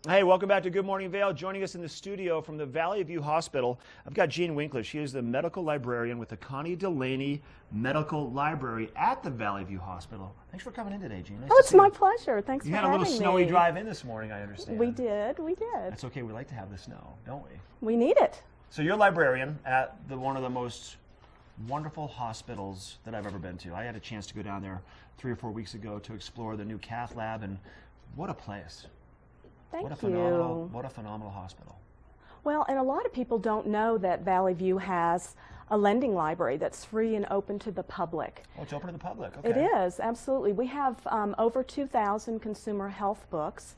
Hey, welcome back to Good Morning Vail. Joining us in the studio from the Valley View Hospital, I've got Jean Winkler. She is the medical librarian with the Connie Delaney Medical Library at the Valley View Hospital. Thanks for coming in today, Jean. Nice Oh, to it's see my you. pleasure. Thanks You for had a having little snowy me. drive in this morning, I understand. We did. That's okay. We like to have the snow, don't we? We need it. So you're a librarian at one of the most wonderful hospitals that I've ever been to. I had a chance to go down there 3 or 4 weeks ago to explore the new cath lab, and what a place. Thank What a phenomenal hospital. Well, and a lot of people don't know that Valley View has a lending library that's free and open to the public. Oh, it's open to the public. Okay. It is, absolutely. We have over 2,000 consumer health books.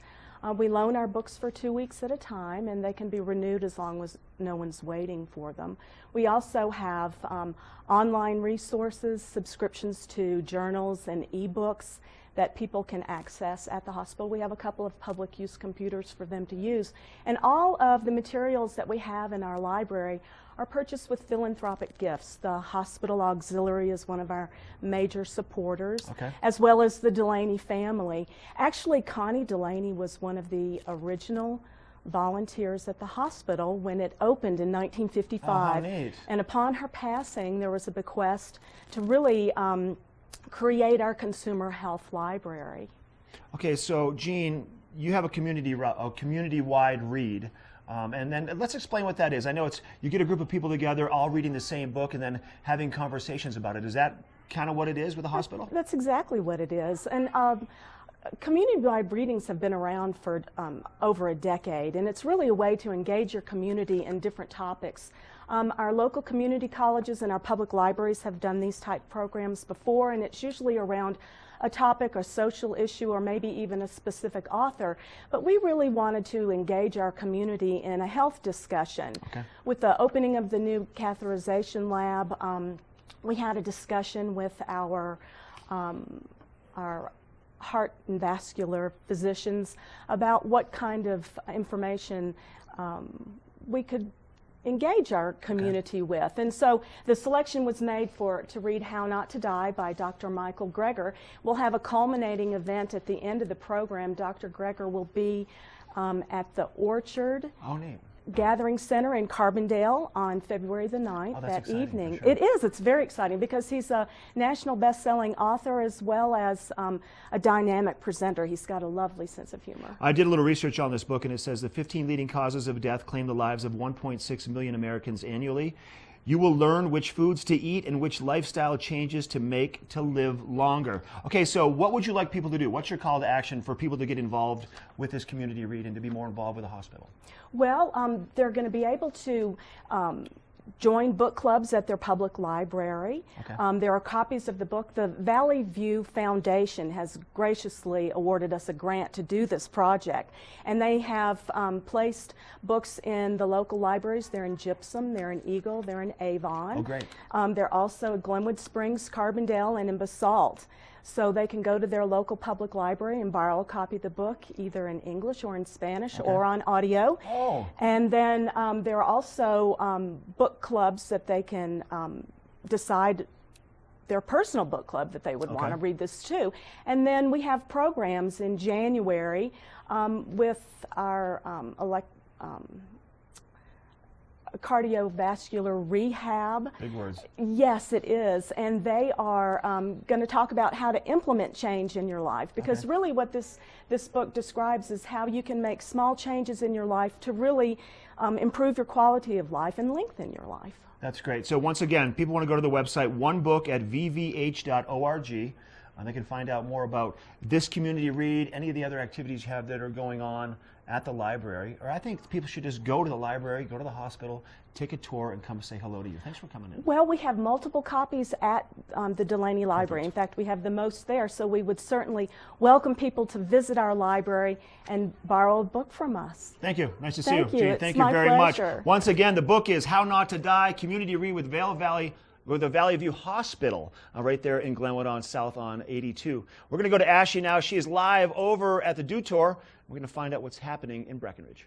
We loan our books for 2 weeks at a time, and they can be renewed as long as no one's waiting for them. We also have online resources, subscriptions to journals and e-books that people can access at the hospital. We have a couple of public use computers for them to use. And all of the materials that we have in our library are purchased with philanthropic gifts. The Hospital Auxiliary is one of our major supporters, as well as the Delaney family. Actually, Connie Delaney was one of the original volunteers at the hospital when it opened in 1955. Oh, how neat. And upon her passing, there was a bequest to really create our consumer health library. Okay, so Jean, you have a community-wide read, and then let's explain what that is. I know it's you get a group of people together, all reading the same book, and then having conversations about it. Is that kind of what it is with the hospital? That's exactly what it is. And community-wide readings have been around for over a decade, and it's really a way to engage your community in different topics. Our local community colleges and our public libraries have done these type programs before, and it's usually around a topic, a social issue, or maybe even a specific author. But we really wanted to engage our community in a health discussion. Okay. With the opening of the new catheterization lab, we had a discussion with our heart and vascular physicians about what kind of information we could engage our community with. And so the selection was made to read How Not to Die by Dr. Michael Greger. We'll have a culminating event at the end of the program. Dr. Greger will be at the Orchard Gathering Center in Carbondale on February the 9th that evening. Sure. It is. It's very exciting because he's a national best-selling author as well as a dynamic presenter. He's got a lovely sense of humor. I did a little research on this book, and it says the 15 leading causes of death claim the lives of 1.6 million Americans annually. You will learn which foods to eat and which lifestyle changes to make to live longer. Okay, so what would you like people to do? What's your call to action for people to get involved with this community read and to be more involved with the hospital? Well, they're going to be able to join book clubs at their public library. Okay. There are copies of the book. The Valley View Foundation has graciously awarded us a grant to do this project. And they have placed books in the local libraries. They're in Gypsum, they're in Eagle, they're in Avon. Oh, great. They're also at Glenwood Springs, Carbondale, and in Basalt. So they can go to their local public library and borrow a copy of the book, either in English or in Spanish or on audio. Oh. And then there are also book clubs that they can decide their personal book club that they would want to read this to. And then we have programs in January with our cardiovascular rehab. Big words. Yes, it is. And they are going to talk about how to implement change in your life, because really what this book describes is how you can make small changes in your life to really improve your quality of life and lengthen your life. That's great. So once again, people want to go to the website, onebook at vvh.org. They can find out more about this community read, any of the other activities you have that are going on at the library. Or I think people should just go to the library, go to the hospital, take a tour, and come say hello to you. Thanks for coming in. Well, we have multiple copies at the Delaney Library. In fact, we have the most there, so we would certainly welcome people to visit our library and borrow a book from us. Thank you. Nice to see you. Thank you. Thank you very much. Once again, the book is How Not to Die, Community Read with the Valley View Hospital, right there in Glenwood on South on 82. We're going to go to Ashley now. She is live over at the DEW Tour. We're going to find out what's happening in Breckenridge.